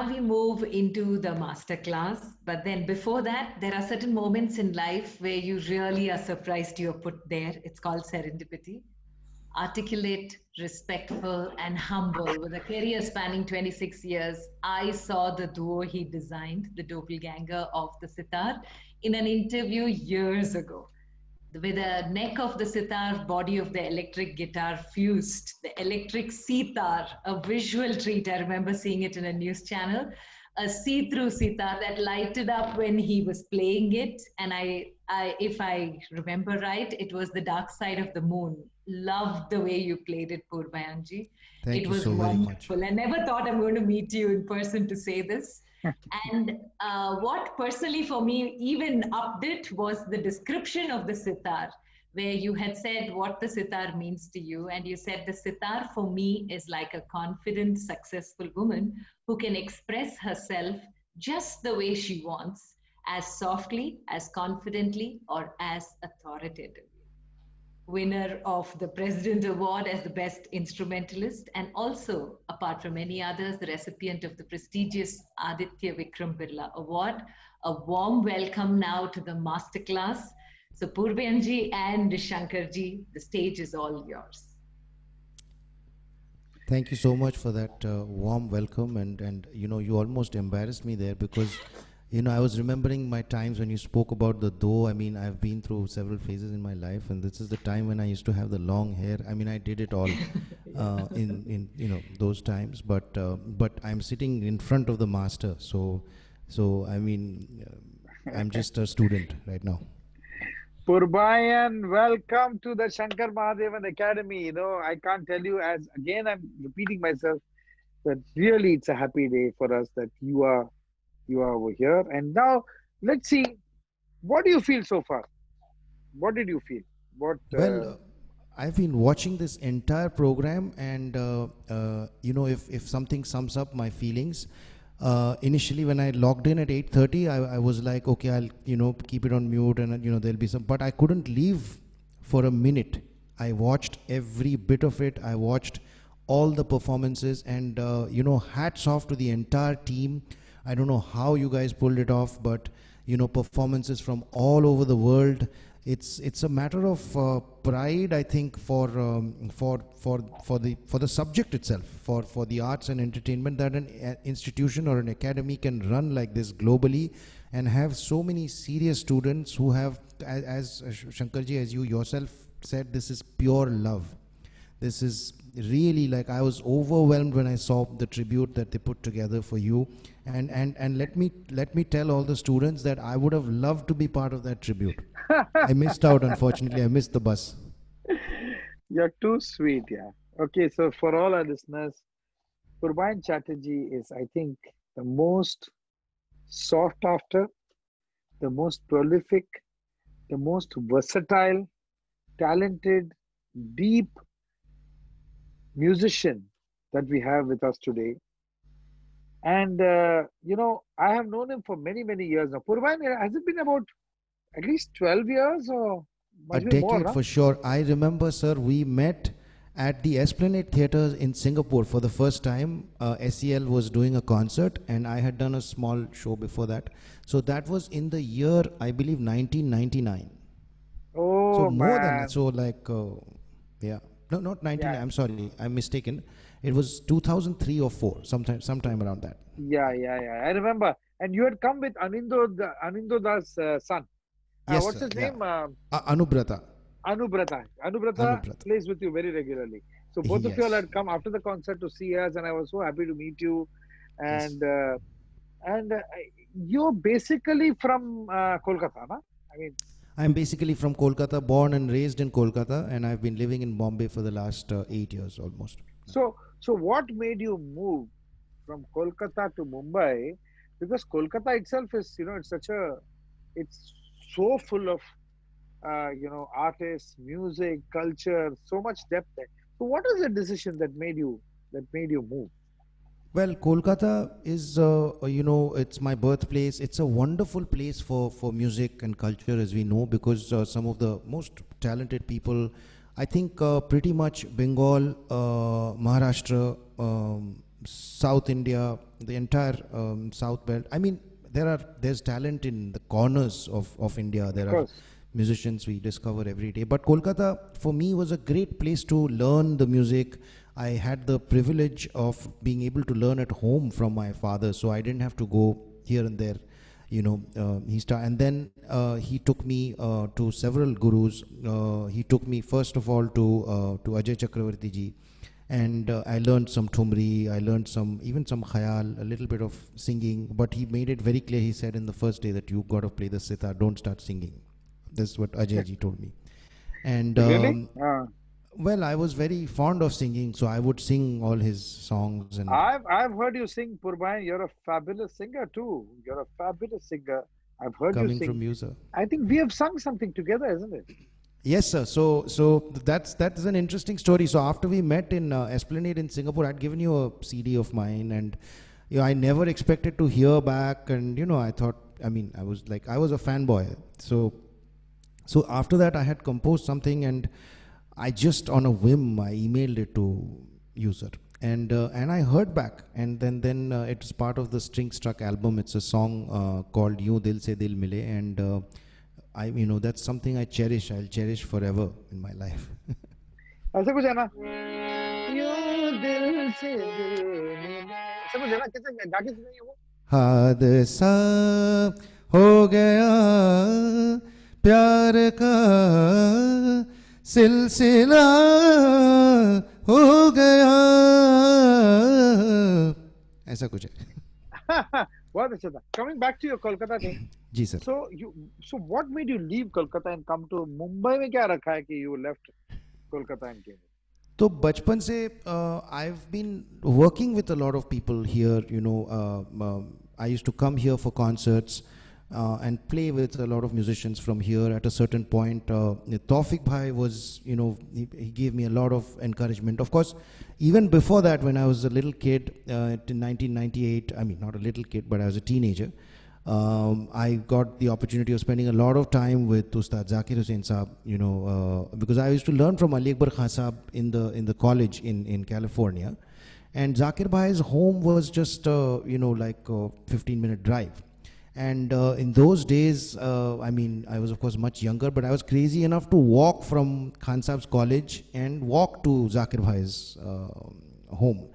now we move into the masterclass. But then before that, there are certain moments in life where you really are surprised you're put there. It's called serendipity. Articulate, respectful, and humble. With a career spanning 26 years, I saw the duo he designed, the doppelganger of the sitar, in an interview years ago. With the neck of the sitar, body of the electric guitar fused, the electric sitar, a visual treat. I remember seeing it in a news channel, a see-through sitar that lighted up when he was playing it. And if I remember right, it was the dark side of the moon. Loved the way you played it, Purbayanji. Thank It you was so very much. wonderful. I never thought I'm going to meet you in person to say this. And what personally for me even upped it was the description of the sitar, where you had said what the sitar means to you. And you said the sitar for me is like a confident, successful woman who can express herself just the way she wants, as softly, as confidently, or as authoritatively. Winner of the President Award as the Best Instrumentalist, and also, apart from many others, the recipient of the prestigious Aditya Vikram Birla Award. A warm welcome now to the masterclass. So, Purbayanji and Shankarji, the stage is all yours. Thank you so much for that warm welcome, and you know, you almost embarrassed me there because, you know, I was remembering my times when you spoke about the do. I mean, I've been through several phases in my life, and this is the time when I used to have the long hair. I mean, I did it all in you know, those times, but I'm sitting in front of the master, so I mean, I'm just a student right now. Purbayan, welcome to the Shankar Mahadevan Academy. I can't tell you, as again I'm repeating myself, that really it's a happy day for us that you are over here. And now let's see, what do you feel so far? What did you feel? What Well, I've been watching this entire program, and you know, if something sums up my feelings, initially when I logged in at 8:30, I was like, okay, I'll, you know, keep it on mute, and you know, there'll be some, but I couldn't leave for a minute. I watched every bit of it. I watched all the performances, and you know, hats off to the entire team. I don't know how you guys pulled it off, but you know, performances from all over the world. It's a matter of pride, I think, for the subject itself, for the arts and entertainment, that an institution or an academy can run like this globally and have so many serious students who have, as Shankarji, as you yourself said, this is pure love. This is really, like, I was overwhelmed when I saw the tribute that they put together for you, and let me tell all the students that I would have loved to be part of that tribute. I missed out, unfortunately. I missed the bus. You're too sweet, yeah. Okay, so for all our listeners, Purbayan Chatterjee is, I think, the most sought after, the most prolific, the most versatile, talented, deep musician that we have with us today. And, I have known him for many, many years now. Purbayan, has it been about at least 12 years or A must be more, decade no? for sure. I remember, sir, we met at the Esplanade Theatre in Singapore for the first time. SEL was doing a concert, and I had done a small show before that. So that was in the year, I believe, 1999. So Oh, more than that. man. So like, yeah, no, not 99. Yeah, I'm sorry, I'm mistaken. It was 2003 or four, sometime around that. yeah. I remember. And you had come with Anindoda's son. Yes, What's sir. his Yeah, name? Anubrata. Anubrata. Anubrata Anubrata. plays with you very regularly. So both of you all Yes, had come after the concert to see us, and I was so happy to meet you. yes. And you're basically from Kolkata, na? I mean, I'm basically from Kolkata, born and raised in Kolkata, and I've been living in Bombay for the last 8 years almost. so what made you move from Kolkata to Mumbai? Because Kolkata itself is, it's so full of artists, music, culture, so much depth there. So what is the decision that made you move? Well, Kolkata is, you know, it's my birthplace. It's a wonderful place for music and culture, as we know, because some of the most talented people, I think, pretty much Bengal, Maharashtra, South India, the entire South belt. I mean, there's talent in the corners of India. Of There are course. musicians we discover every day. But Kolkata, for me, was a great place to learn the music. I had the privilege of being able to learn at home from my father, so I didn't have to go here and there. And then he took me to several gurus. He took me first of all to Ajay Chakravarti ji, and I learned some thumri. I learned even some khayal, a little bit of singing. But he made it very clear. He said in the first day that you got to play the sitar. Don't start singing. This is what Ajay ji told me. And Really? well, I was very fond of singing, so I would sing all his songs. And I've heard you sing, Purbayan. You're a fabulous singer too. You're a fabulous singer. I've heard you coming sing. from you, sir. I think we have sung something together, isn't it? Yes, sir. So that's an interesting story. So after we met in Esplanade in Singapore, I'd given you a CD of mine, and I never expected to hear back. And I thought, I was a fanboy. So after that, I had composed something, and I just on a whim I emailed it to user, and I heard back, and then it's part of the String Struck album. It's a song called "Yun Dil Se Dil Mile," and that's something I cherish. I'll cherish forever in my life. ऐसा कुछ है ना? यूं दिल से दिल मिले। ऐसा कुछ है ना? कैसे गा के सुनाइए वो? हादसा हो गया प्यार का सिलसिला हो गया, ऐसा कुछ है. बहुत अच्छा था. Coming back to your Kolkata thing. जी sir. So what made you leave Kolkata and come to Mumbai? में क्या रखा है कि you left Kolkata and came? तो बचपन से I've been working with a lot of people here. I used to come here for concerts and play with a lot of musicians from here. At a certain point, Tawfiq Bhai was, he gave me a lot of encouragement. Of course, even before that, when I was a little kid in 1998, not a little kid, but I was a teenager, I got the opportunity of spending a lot of time with Ustad Zakir Hussain Saab, because I used to learn from Ali Akbar Khan Saab in the college in California. And Zakir Bhai's home was just, like a 15-minute drive. And in those days, I was of course much younger, but I was crazy enough to walk from Khan Saab's college and walk to Zakir Bhai's home.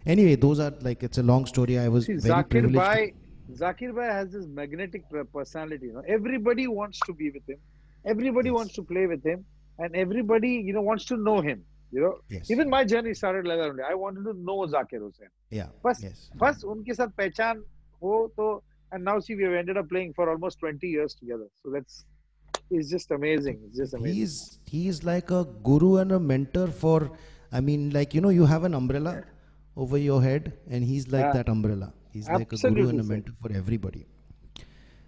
Anyway, those are it's a long story. I was very privileged. Zakir Bhai has this magnetic personality. Everybody wants to be with him. Everybody wants to play with him. And everybody, wants to know him. Yes. Even my journey started like that only. I wanted to know Zakir Hussain. Yeah. First, unke साथ पहचान हो तो, and now see, we have ended up playing for almost 20 years together. So it's just amazing. It's just amazing. He's like a guru and a mentor for, you have an umbrella over your head, and he's like that umbrella. He's like a guru and a mentor for everybody.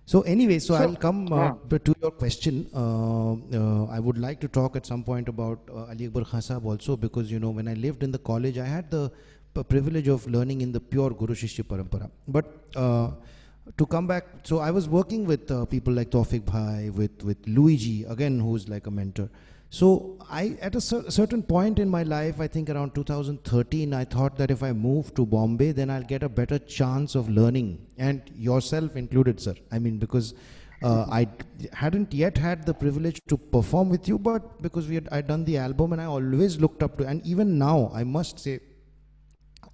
So anyway, I'll come to your question. I would like to talk at some point about Ali Akbar Khan Sahab also, because when I lived in the college, I had the privilege of learning in the pure Guru Shishya Parampara. But to come back, so I was working with people like Tawfiq Bhai, with Luigi, again, who's like a mentor. So at a certain point in my life, I think around 2013, I thought that if I move to Bombay, then I'll get a better chance of learning, and yourself included, sir. Because I hadn't yet had the privilege to perform with you, but because I'd done the album, and I always looked up to, and even now, I must say,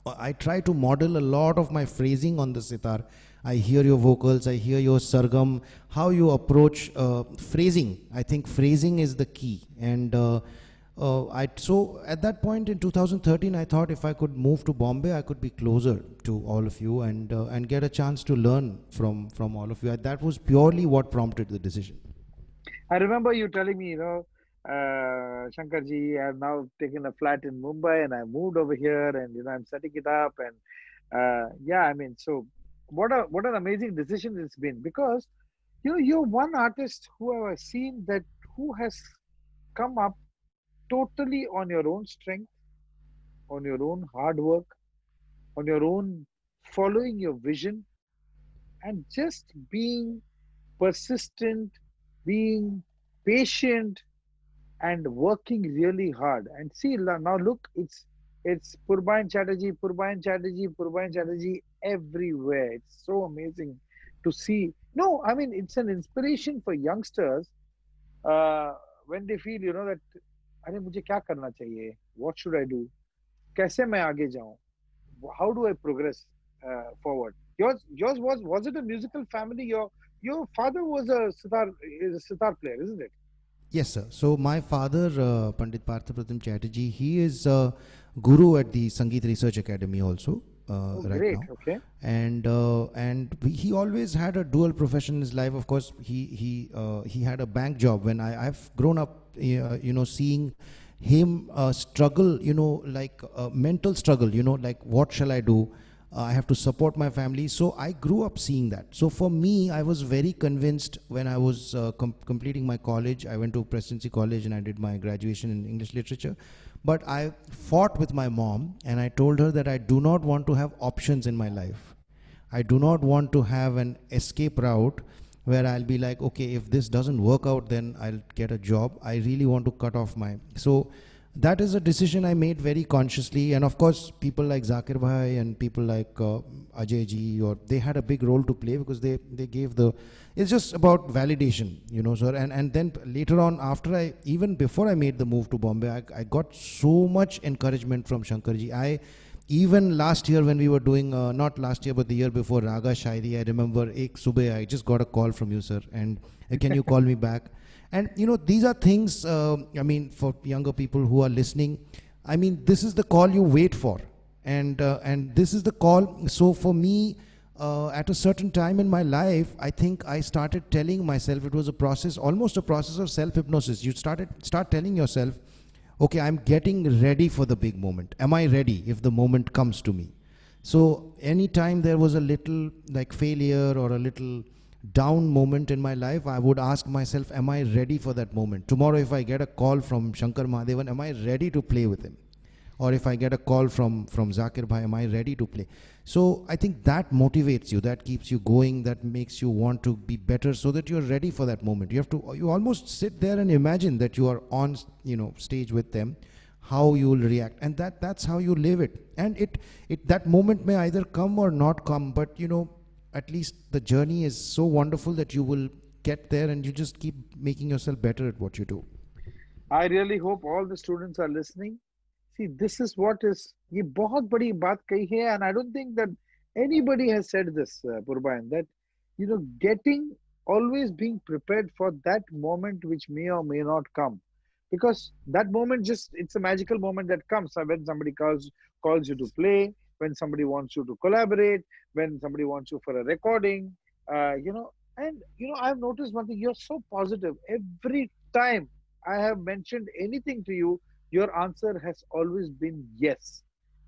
I try to model a lot of my phrasing on the sitar. I hear your vocals, I hear your sargam, how you approach phrasing. I think phrasing is the key. And so at that point in 2013, I thought if I could move to Bombay, I could be closer to all of you and get a chance to learn from all of you. That was purely what prompted the decision. I remember you telling me, Shankarji, I have now taken a flat in Mumbai and I moved over here, and I'm setting it up, and so what an amazing decision it's been, because you're one artist who I've seen who has come up totally on your own strength, on your own hard work, on your own following your vision, and just being persistent, being patient, and working really hard. And see, now look, It's Purbain Chatterjee, Purbain Chatterjee everywhere. It's so amazing to see. No, I mean, it's an inspiration for youngsters uh, when they feel, that, अरे मुझे क्या करना चाहिए? What should I do? कैसे मैं आगे जाऊं? How do I progress forward? Yours was it a musical family? Your father was is a sitar player, isn't it? Yes, sir. So my father, Pandit Parthapratim Chatterjee, he is guru at the Sangeet Research Academy also Oh, right great. now, Okay. and he always had a dual profession in his life. Of course, he had a bank job. When I've grown up, seeing him struggle, like mental struggle, like what shall I do? I have to support my family. So I grew up seeing that. So for me, I was very convinced when I was completing my college. I went to Presidency College and I did my graduation in English literature. But I fought with my mom and I told her that I do not want to have options in my life. I do not want to have an escape route where I'll be like, okay, if this doesn't work out, then I'll get a job. I really want to cut off my. So that is a decision I made very consciously. And of course, people like Zakir Bhai and people like Ajay ji, or they had a big role to play because they gave the. It's just about validation, sir. And then later on, even before I made the move to Bombay, I got so much encouragement from Shankar ji. Even last year when we were doing, not last year, but the year before, Raga Shairi, I remember, ek subah, I just got a call from you, sir, and can you call me back? And, these are things, for younger people who are listening, this is the call you wait for. And this is the call. So for me, at a certain time in my life, I think I started telling myself, it was a process, almost a process of self-hypnosis. You start telling yourself, okay, I'm getting ready for the big moment. Am I ready if the moment comes to me? So anytime there was a little like failure or a little down moment in my life, I would ask myself, am I ready for that moment? Tomorrow if I get a call from Shankar Mahadevan, am I ready to play with him? Or if I get a call from Zakir Bhai, am I ready to play? So I think that motivates you, that keeps you going, that makes you want to be better so that you're ready for that moment. You almost sit there and imagine that you are on, stage with them, how you will react. And that's how you live it. And that moment may either come or not come, but at least the journey is so wonderful that you will get there and you just keep making yourself better at what you do. I really hope all the students are listening. See, this is what is ये बहुत बड़ी बात कही है, and I don't think that anybody has said this, Purbain, that getting always being prepared for that moment which may or may not come, because that moment it's a magical moment that comes when somebody calls you to play, when somebody wants you to collaborate, when somebody wants you for a recording, and I've noticed one thing. You're so positive every time I have mentioned anything to you. Your answer has always been yes.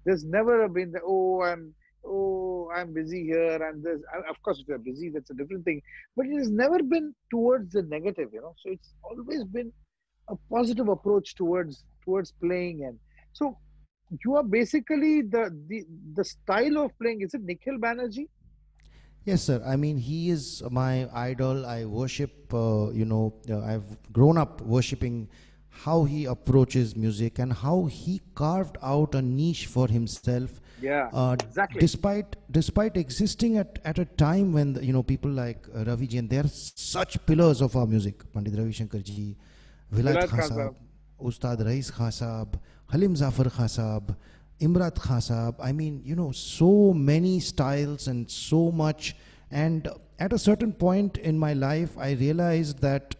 There's never been the I'm busy here and this. Of course, if you're busy, that's a different thing. But it has never been towards the negative. So it's always been a positive approach towards playing. And so you are basically the style of playing. Is it Nikhil Banerjee? Yes, sir. He is my idol. I worship, I've grown up worshiping how he approaches music and how he carved out a niche for himself. Yeah, exactly. Despite existing at a time when people like Ravi ji, and they are such pillars of our music, Pandit Ravi Shankar ji, Vilayat Khan Sahab, Ustad Rais Khan Sahab, Halim Zafar Khan Sahab, Imrat Khan Sahab. So many styles and so much. And at a certain point in my life, I realized that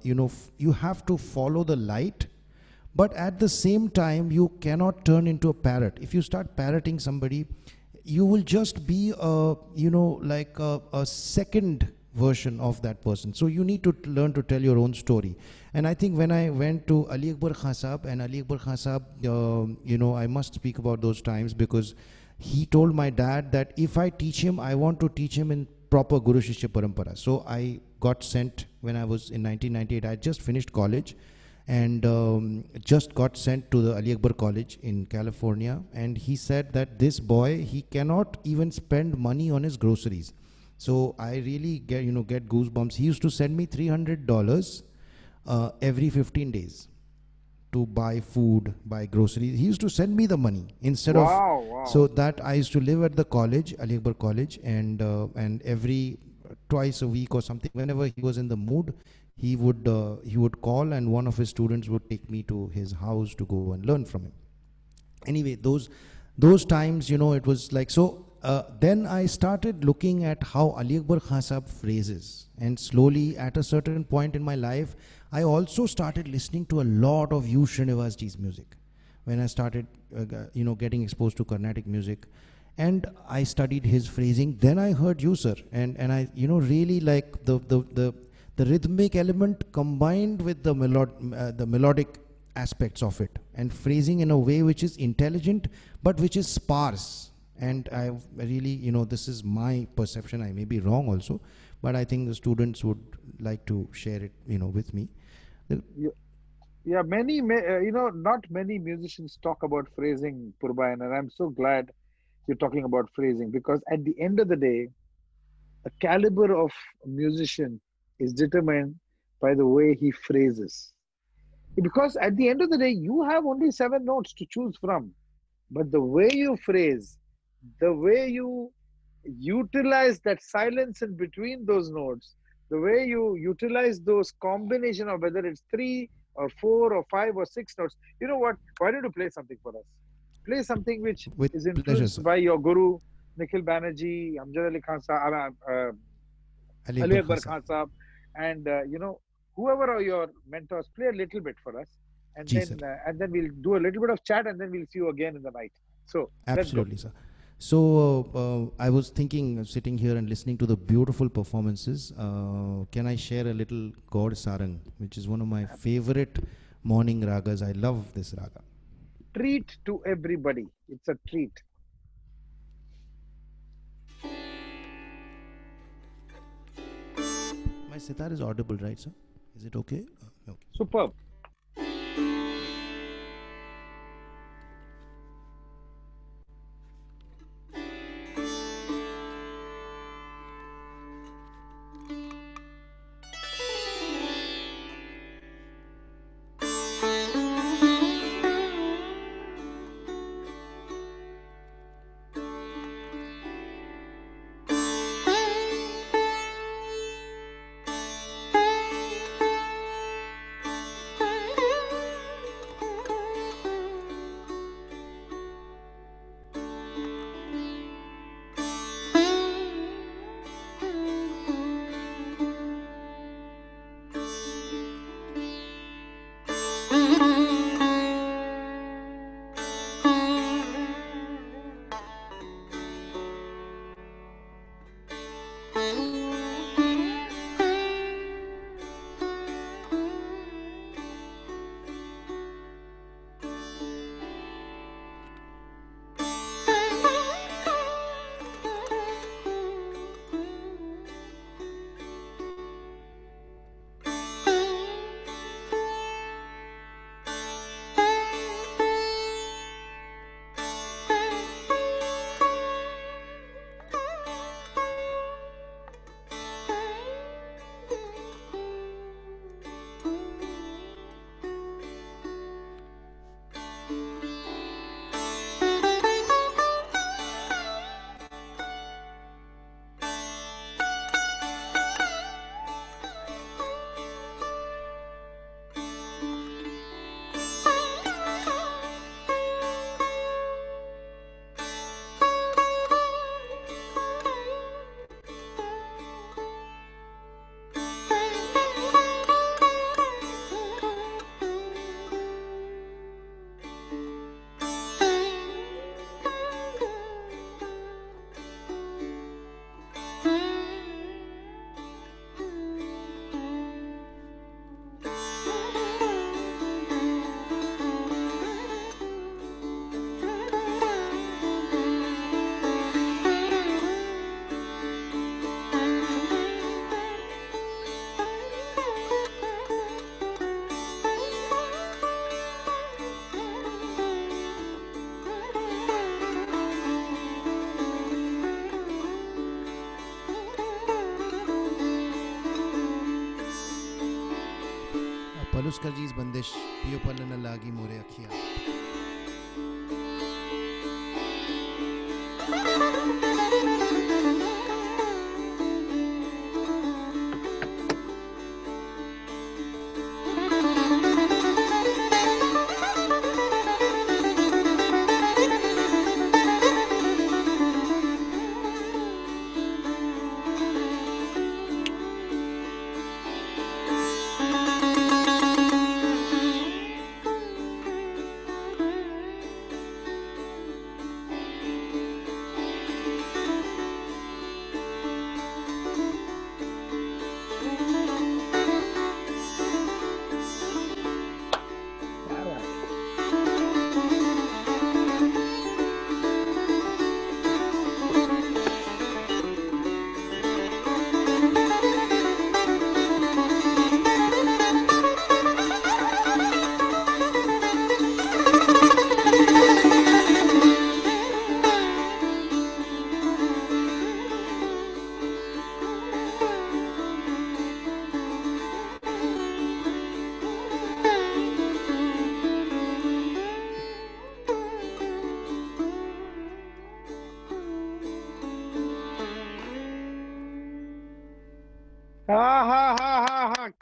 you have to follow the light, but at the same time you cannot turn into a parrot. If you start parroting somebody, you will just be like a second version of that person. So you need to learn to tell your own story. And I think when I went to Ali Akbar Khan Sahab, and Ali Akbar Khan Sahab, I must speak about those times, because he told my dad that if I teach him, I want to teach him in proper Guru Shishya Parampara. So I got sent when I was in 1998. I just finished college and just got sent to the Ali Akbar College in California. And he said that this boy, he cannot even spend money on his groceries. So I really get goosebumps. He used to send me $300 every 15 days. to buy food, buy groceries. He used to send me the money instead of, Wow, wow. so that I used to live at the college, Ali Akbar College, and every twice a week or something, whenever he was in the mood, he would call, and one of his students would take me to his house to go and learn from him. Anyway, those times, you know, it was like so. Then I started looking at how Ali Akbar Khan Sahab phrases, and slowly, at a certain point in my life, I also started listening to a lot of U. Srinivasaji's music. When I started, getting exposed to Carnatic music, and I studied his phrasing, then I heard you, sir, and I, really like the rhythmic element combined with the melodic aspects of it, and phrasing in a way which is intelligent but which is sparse. And I really, this is my perception, I may be wrong also, but I think the students would like to share it, with me. Yeah, not many musicians talk about phrasing, Purbayan, and I'm so glad you're talking about phrasing, because at the end of the day, the caliber of a musician is determined by the way he phrases. Because at the end of the day, you have only 7 notes to choose from. But the way you phrase, the way you utilize that silence in between those notes, the way you utilize those combination of whether it's 3 or 4 or 5 or 6 notes. You know what? Why don't you play something for us? Play something which With is pleasure, influenced sir. by your guru, Nikhil Banerjee, Amjad Ali Khan Sahab, Ali Ali Akbar Khan Akbar Sahab. Khan Sahab, and whoever are your mentors, play a little bit for us, and Ji, sir. then we'll do a little bit of chat, and then we'll see you again in the night. So let's go. Absolutely, sir. So I was thinking, sitting here and listening to the beautiful performances, can I share a little God Sarang, which is one of my favorite morning ragas. I love this raga. Treat to everybody. It's a treat. My sitar is audible, right, sir? Is it okay? Okay. Superb. Oscar ji's bandish piyo pallana lagi more akhiya.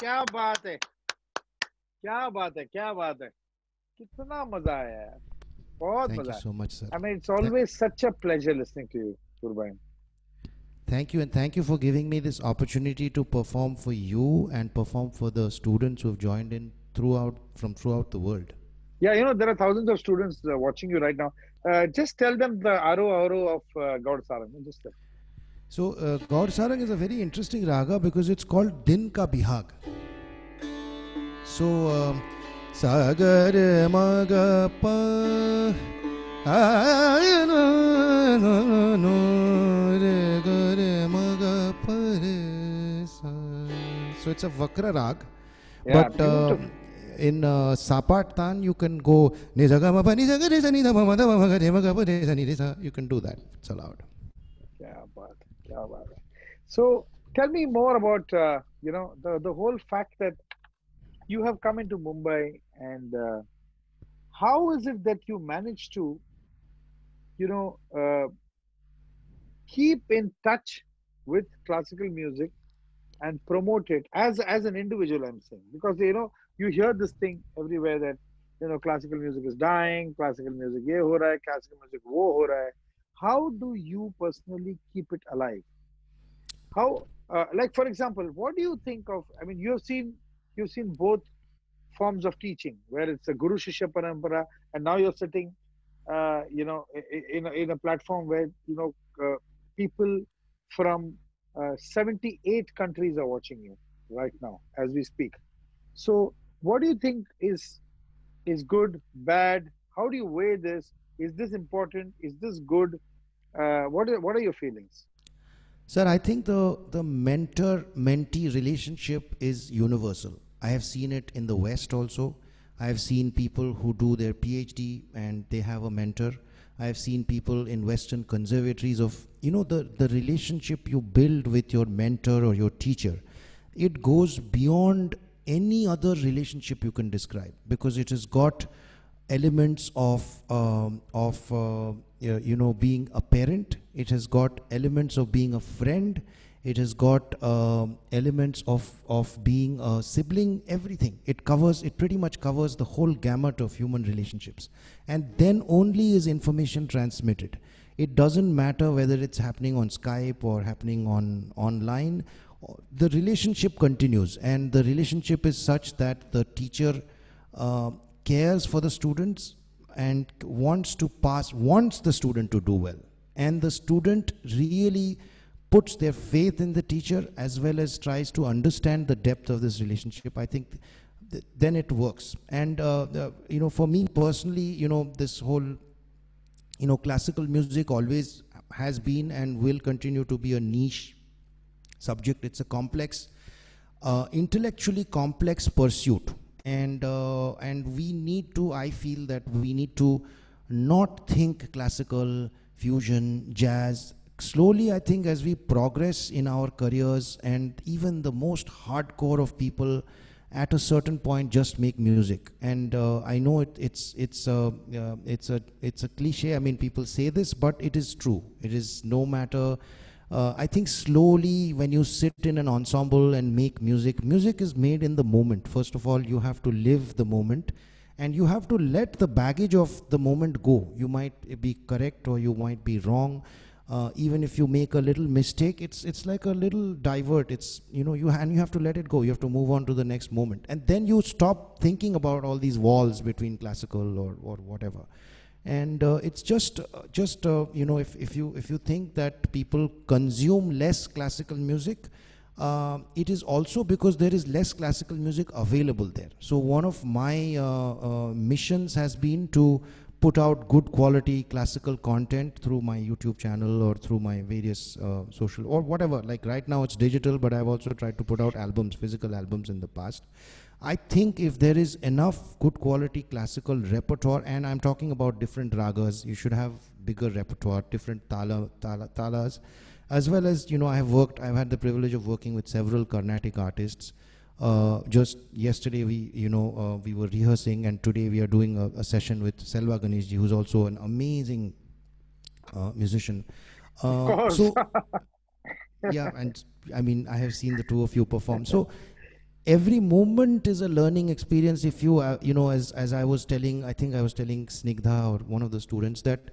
क्या बात है, क्या बात है, क्या बात है, कितना मजा आया यार, बहुत Thank मजा you आया. so much, sir. I mean, it's always such a pleasure listening to you, Gurbain. Thank you, and thank you for giving me this opportunity to perform for you and perform for the students who have joined in throughout the world. Yeah, you know, there are thousands of students watching you right now. Just tell them the Aro of Gaur Sarang. Just tell. So, Gaur Sarang is a very interesting raga because it's called Din Ka Bihag. So, Sagar Maga Pa So it's a Vakra rag. Yeah, But in Sapat Tan, you can go. You can do that. It's allowed. kya baat, kya baat. So tell me more about you know, the whole fact that you have come into Mumbai, and how is it that you managed to, you know, keep in touch with classical music and promote it as an individual? I'm saying, because you know, you hear this thing everywhere that, you know, classical music is dying, classical music ye ho raha hai, classical music wo ho raha hai. How do you personally keep it alive? How, like for example, what do you think of? I mean, you've seen both forms of teaching, where it's a Guru Shishya Parampara, and now you're sitting, you know, in a platform where, you know, people from 78 countries are watching you right now as we speak. So, what do you think is good, bad? How do you weigh this? Is this important? Is this good? What are your feelings? Sir, I think the mentor-mentee relationship is universal. I have seen it in the West also. I have seen people who do their PhD and they have a mentor. I have seen people in Western conservatories of, you know, the relationship you build with your mentor or your teacher. It goes beyond any other relationship you can describe, because it has got elements of you know, being a parent. It has got elements of being a friend. It has got elements of being a sibling. Everything it covers. It pretty much covers the whole gamut of human relationships. And then only is information transmitted. It doesn't matter whether it's happening on Skype or happening on online. The relationship continues, and the relationship is such that the teacher cares for the students and wants the student to do well. And the student really puts their faith in the teacher as well as tries to understand the depth of this relationship. I think then it works. And you know, for me personally, you know, this whole, you know, classical music always has been and will continue to be a niche subject. It's a complex, intellectually complex pursuit. And we need to, I feel that we need to not think classical, fusion, jazz. Slowly, I think, as we progress in our careers, and even the most hardcore of people at a certain point just make music. And I know it's a cliche. I mean, people say this, but it is true. It is no matter. I think slowly when you sit in an ensemble and make music, music is made in the moment. First of all, you have to live the moment, and you have to let the baggage of the moment go. You might be correct or you might be wrong. Even if you make a little mistake, it's like a little divert. It's, you have to let it go. You have to move on to the next moment, and then you stop thinking about all these walls between classical or whatever. And it's just if you think that people consume less classical music, it is also because there is less classical music available there. So one of my missions has been to put out good quality classical content through my YouTube channel or through my various social or whatever. Like right now it's digital, but I've also tried to put out albums, physical albums in the past. I think if there is enough good quality classical repertoire, and I'm talking about different ragas, you should have bigger repertoire, different talas, as well as, I've had the privilege of working with several Carnatic artists. Just yesterday we were rehearsing, and today we are doing a session with Selva Ganeshji, who's also an amazing musician. So yeah, and I mean, I have seen the two of you perform. So every moment is a learning experience. If you, as I was telling, I think I was telling Snigdha or one of the students, that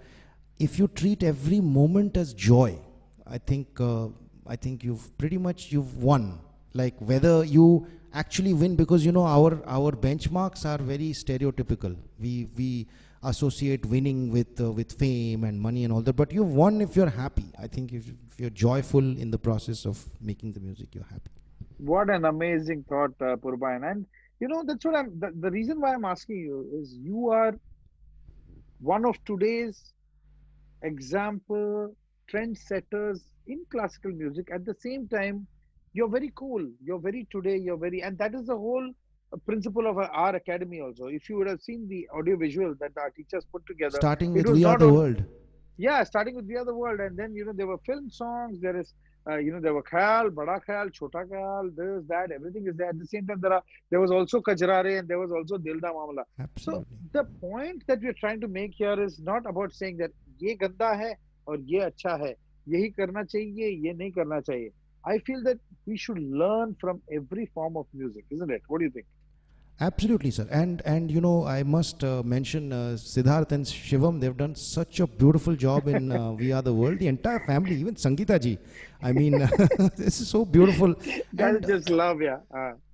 if you treat every moment as joy, I think you've won. Like whether you actually win, because our benchmarks are very stereotypical. We associate winning with fame and money and all that, but you've won if you're happy. I think if you're joyful in the process of making the music, you're happy. What an amazing thought, Purbayan. And that's what the reason why I'm asking you is you are one of today's example trendsetters in classical music. At the same time, you're very cool. You're very today. And that is the whole principle of our academy also. If you would have seen the audio visual that our teachers put together, starting it with was We Are not the on, World. yeah, starting with We Are the World, and then there were film songs. There is there were Khayal, Bada Khayal, Chota Khayal, this, that, everything is there. At the same time, there was also Kajrare and there was also Dil Da Mamla. So Absolutely. the point that we're trying to make here is not about saying that ye ganda hai or ye acha hai, yehi karna chahiye, ye nahi karna chahiye. I feel that we should learn from every form of music, isn't it? What do you think? Absolutely, sir. And I must mention Siddharth and Shivam. They've done such a beautiful job in We Are the World. The entire family, even Sangeeta ji. I mean, this is so beautiful. That's just love, yeah.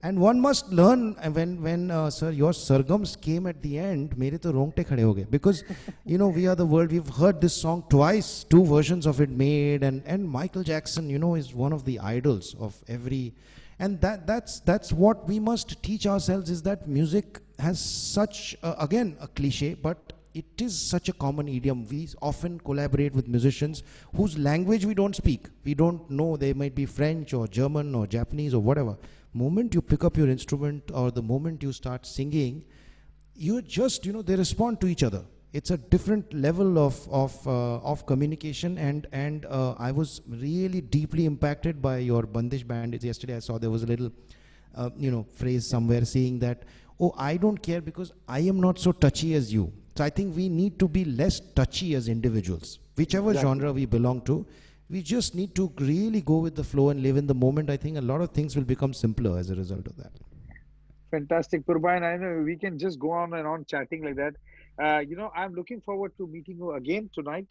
And one must learn when sir, your sargams came at the end, mere to rongte khade ho gaye. Because, We Are the World, we've heard this song twice, two versions of it made. And Michael Jackson, is one of the idols of every... And that's what we must teach ourselves, is that music has such, again, a cliche, but it is such a common idiom. We often collaborate with musicians whose language we don't speak. We don't know. They might be French or German or Japanese or whatever. Moment you pick up your instrument or the moment you start singing, you just, they respond to each other. It's a different level of communication, and I was really deeply impacted by your Bandish band. Yesterday I saw there was a little, phrase somewhere saying that, oh, I don't care because I am not so touchy as you. So I think we need to be less touchy as individuals. Whichever genre we belong to, we just need to really go with the flow and live in the moment. I think a lot of things will become simpler as a result of that. Fantastic, Purbayan. I know we can just go on and on chatting like that. I'm looking forward to meeting you again tonight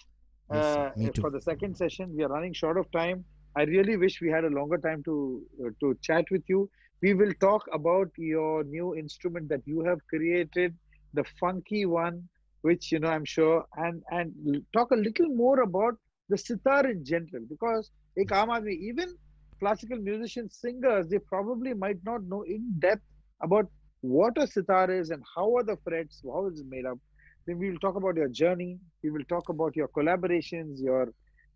Yes, me too. for the second session. We are running short of time. I really wish we had a longer time to chat with you. We will talk about your new instrument that you have created, the funky one, which I'm sure, and talk a little more about the sitar in general, because ek aam aadmi, even classical musicians, singers, they probably might not know in depth about what a sitar is and how are the frets, how is it made up. Then we will talk about your journey. We will talk about your collaborations,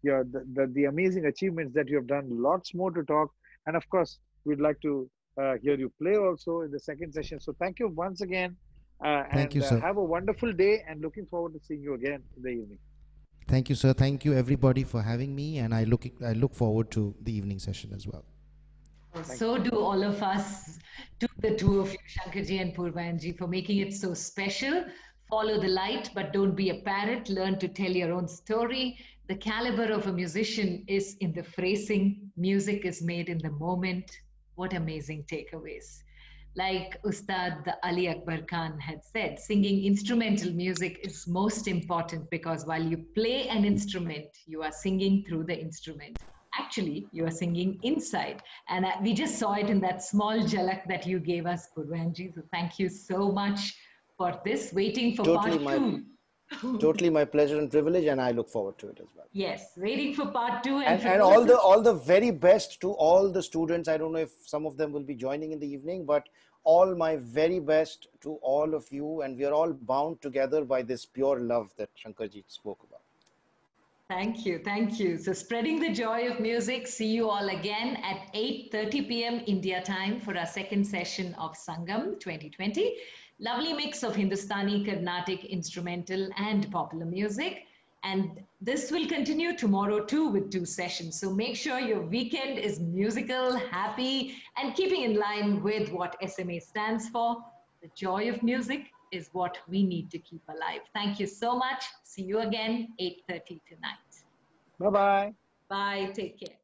the amazing achievements that you have done. Lots more to talk, and of course, we'd like to hear you play also in the second session. So thank you once again, Thank you, and sir. have a wonderful day. And looking forward to seeing you again in the evening. Thank you, sir. Thank you, everybody, for having me, and I look forward to the evening session as well. So do all of us, to the two of you, Shankarji and Purvanji, for making it so special. Follow the light, but don't be a parrot. Learn to tell your own story. The caliber of a musician is in the phrasing. Music is made in the moment. What amazing takeaways. Like Ustad Ali Akbar Khan had said, singing instrumental music is most important because while you play an instrument, you are singing through the instrument. Actually, you are singing inside. And we just saw it in that small jhalak that you gave us, Purvanji. So thank you so much for this. Waiting for Totally part two. totally my pleasure and privilege, and I look forward to it as well. Yes, waiting for part two. And all the very best to all the students. I don't know if some of them will be joining in the evening, but all my very best to all of you, and we are all bound together by this pure love that Shankarji spoke about. Thank you. Thank you. So spreading the joy of music. See you all again at 8:30 p.m. India time for our second session of Sangam 2020. Lovely mix of Hindustani, Carnatic, instrumental and popular music. And this will continue tomorrow too with 2 sessions. So make sure your weekend is musical, happy, and keeping in line with what SMA stands for. The joy of music is what we need to keep alive. Thank you so much. See you again, 8:30 tonight. Bye-bye. Bye. Take care.